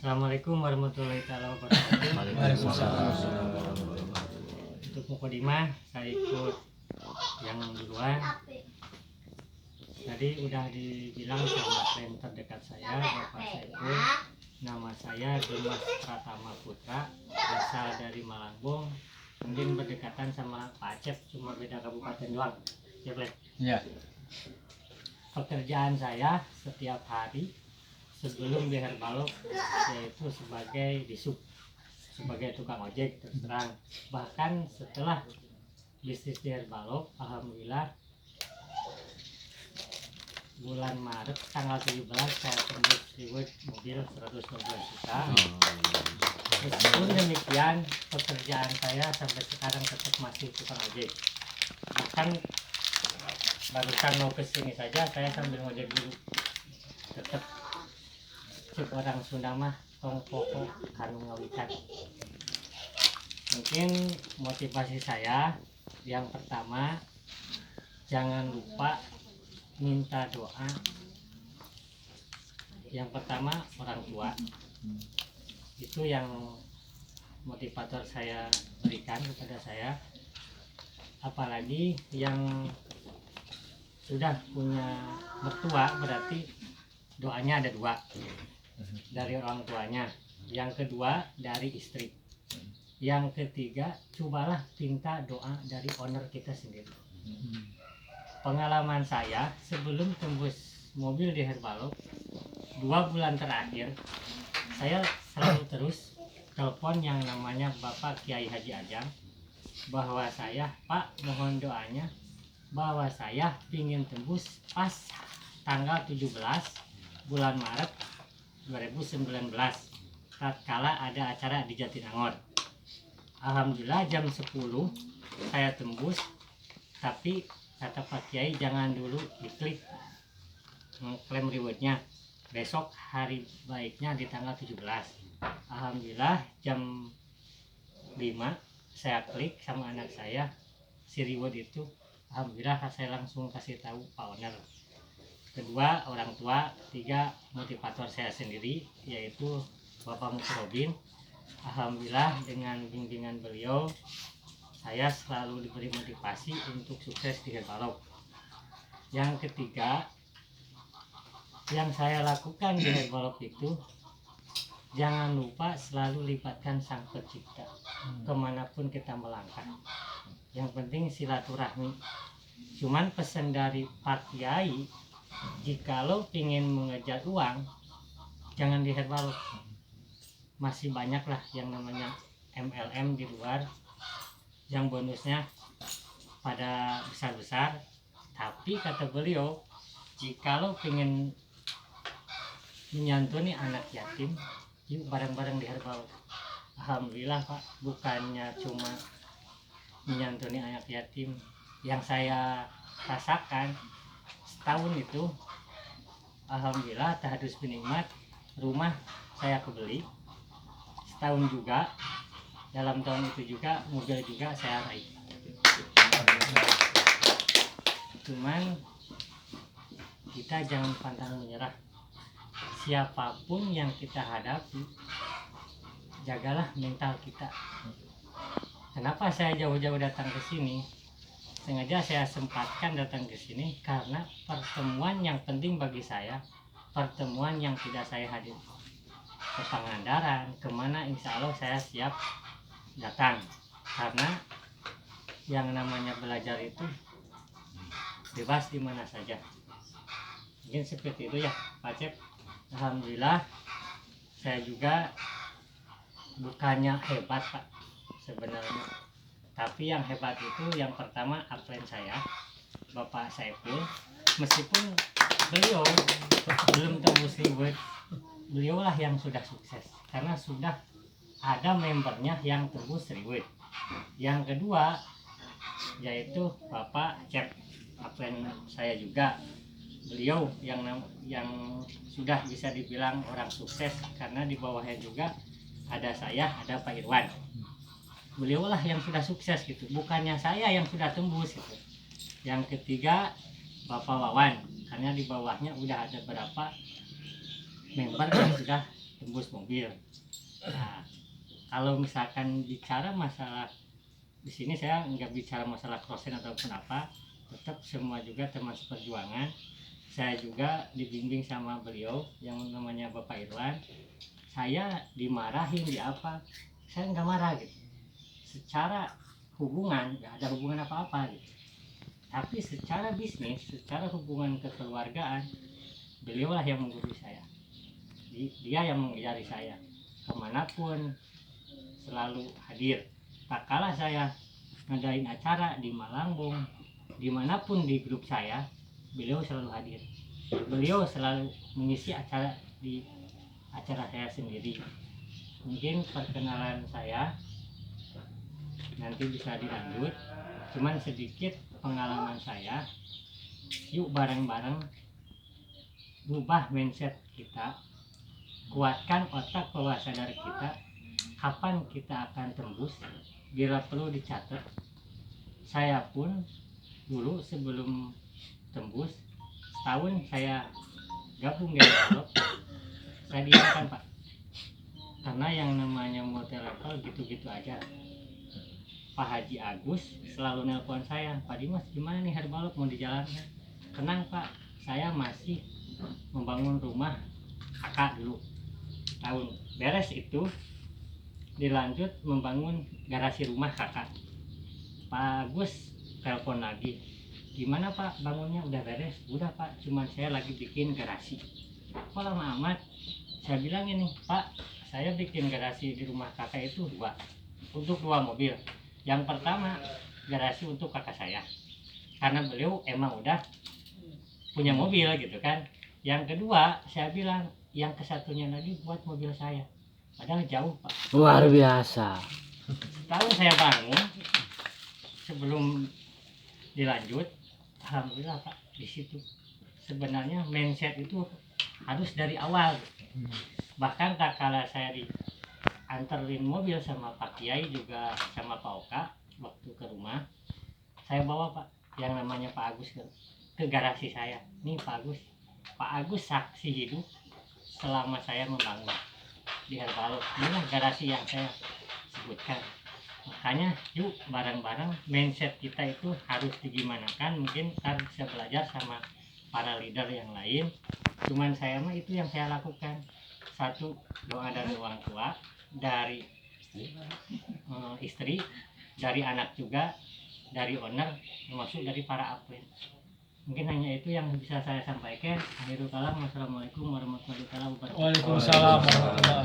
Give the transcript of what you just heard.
Assalamualaikum warahmatullahi wabarakatuh. Waalaikumsalam. Untuk mukadimah saya ikut yang duluan. Tadi udah dibilang sama klien terdekat saya, Bapak Saiful. Nama saya Dimas Pratama Putra, asal dari Malangbong. Mungkin berdekatan sama Pak Acep, cuma beda kabupaten doang. Ya, Klien. Ya. Pekerjaan saya setiap hari sebelum di Herbalok yaitu sebagai disub, sebagai tukang ojek terus terang. Bahkan setelah bisnis di Herbalok, alhamdulillah bulan Maret tanggal 17 saya tembus reward mobil 112 juta. Meskipun demikian, pekerjaan saya sampai sekarang tetap masih tukang ojek. Bahkan barusan mau kesini saja saya sambil ngojek dulu. Tetap cek orang Sunda mah tong pokok kanu ngawitan. Mungkin motivasi saya yang pertama, jangan lupa minta doa. Yang pertama orang tua, itu yang motivator saya berikan kepada saya. Apalagi yang sudah punya mertua, berarti doanya ada dua, dari orang tuanya. Yang kedua dari istri. Yang ketiga, cobalah minta doa dari owner kita sendiri. Pengalaman saya sebelum tembus mobil di Herbalok 2 bulan terakhir, saya selalu terus telepon yang namanya Bapak Kiai Haji Ajang, bahwa saya, Pak, mohon doanya bahwa saya ingin tembus pas tanggal 17 bulan Maret 2019 tatkala ada acara di Jatinangor. Alhamdulillah jam 10 saya tembus, tapi kata Pak Kiai jangan dulu diklik klaim rewardnya, besok hari baiknya di tanggal 17. Alhamdulillah jam 5 saya klik sama anak saya si reward itu. Alhamdulillah saya langsung kasih tahu Pak Owner. Kedua orang tua, ketiga motivator saya sendiri yaitu Bapak Mukrobin. Alhamdulillah dengan bimbingan beliau saya selalu diberi motivasi untuk sukses di Herbalok. Yang ketiga yang saya lakukan di Herbalok itu, jangan lupa selalu libatkan Sang Pencipta kemanapun kita melangkah. Yang penting silaturahmi. Cuman pesan dari Pak Kiai, jikalau ingin mengejar uang jangan di Herbalok, masih banyak lah yang namanya MLM di luar yang bonusnya pada besar-besar. Tapi kata beliau, jikalau ingin menyantuni anak yatim, yuk bareng-bareng di Herbalok. Alhamdulillah Pak, bukannya cuma menyantuni anak yatim, yang saya rasakan setahun itu alhamdulillah tahadus binikmat, rumah saya kebeli setahun juga. Dalam tahun itu juga mobil juga saya raih. Cuman kita jangan pantang menyerah. Siapapun yang kita hadapi, jagalah mental kita. Kenapa saya jauh-jauh datang ke sini? Sengaja saya sempatkan datang ke sini karena pertemuan yang penting bagi saya, pertemuan yang tidak saya hadir. Ke Pangandaran, kemana insya Allah saya siap datang. Karena yang namanya belajar itu bebas di mana saja. Mungkin seperti itu ya Pak Cep. Alhamdulillah saya juga bukannya hebat Pak sebenarnya, tapi yang hebat itu yang pertama upline saya Bapak Saiful. Meskipun beliau belum tembus reward, beliau lah yang sudah sukses karena sudah ada membernya yang tembus reward. Yang kedua yaitu Bapak Cep, upline saya juga. Beliau yang sudah bisa dibilang orang sukses karena di bawahnya juga ada saya, ada Pak Irwan. Beliau lah yang sudah sukses gitu, bukannya saya yang sudah tembus gitu. Yang ketiga Bapak Wawan, karena di bawahnya udah ada berapa member yang sudah tembus mobil. Nah, kalau misalkan bicara masalah di sini saya nggak bicara masalah krosen ataupun apa, tetap semua juga teman seperjuangan. Saya juga dibimbing sama beliau yang namanya Bapak Irwan. Saya dimarahin di apa, saya nggak marah gitu. Secara hubungan nggak ada hubungan apa-apa gitu. Tapi secara bisnis, secara hubungan kekeluargaan, beliaulah yang menggurui saya. Dia yang mengajari saya kemanapun, selalu hadir. Tak kalah saya ngadain acara di Malangbong, dimanapun di grup saya, beliau selalu hadir. Beliau selalu mengisi acara di acara saya sendiri. Mungkin perkenalan saya nanti bisa dilanjut, cuman sedikit pengalaman saya. Yuk bareng-bareng ubah mindset kita, kuatkan otak bawah sadar kita. Kapan kita akan tembus, bila perlu dicatat. Saya pun dulu sebelum tembus setahun saya gabung di Level, saya diamkan Pak, karena yang namanya multi level gitu-gitu aja. Pak Haji Agus selalu nelpon saya, Pak Dimas gimana nih Herbalok mau dijalankan? Tenang Pak, saya masih membangun rumah kakak dulu, tahun beres itu dilanjut membangun garasi rumah kakak. Pak Agus telepon lagi, gimana Pak bangunnya udah beres? Udah Pak, cuman saya lagi bikin garasi. Kok lama amat? Saya bilang ini Pak, saya bikin garasi di rumah kakak itu untuk dua mobil. Yang pertama garasi untuk kakak saya, karena beliau emang udah punya mobil gitu kan. Yang kedua saya bilang yang kesatunya lagi buat mobil saya, padahal jauh Pak. Luar biasa. Setahun saya bangun sebelum dilanjut, alhamdulillah Pak, di situ sebenarnya mindset itu harus dari awal. Bahkan tak kala saya dianterin mobil sama Pak Kiai juga sama Pak Oka waktu ke rumah, saya bawa Pak yang namanya Pak Agus ke garasi saya. Nih Pak Agus saksi hidup selama saya membangun di Herbalok. Inilah garasi yang saya sebutkan. Makanya yuk bareng-bareng mindset kita itu harus digimanakan. Mungkin ntar bisa belajar sama para leader yang lain. Cuman saya mah itu yang saya lakukan. Satu, doa dari orang tua, dari istri, dari anak juga, dari owner, termasuk dari para atlet. Mungkin hanya itu yang bisa saya sampaikan. Akhirul kalam, wassalamualaikum warahmatullahi wabarakatuh. Waalaikumsalam warahmatullahi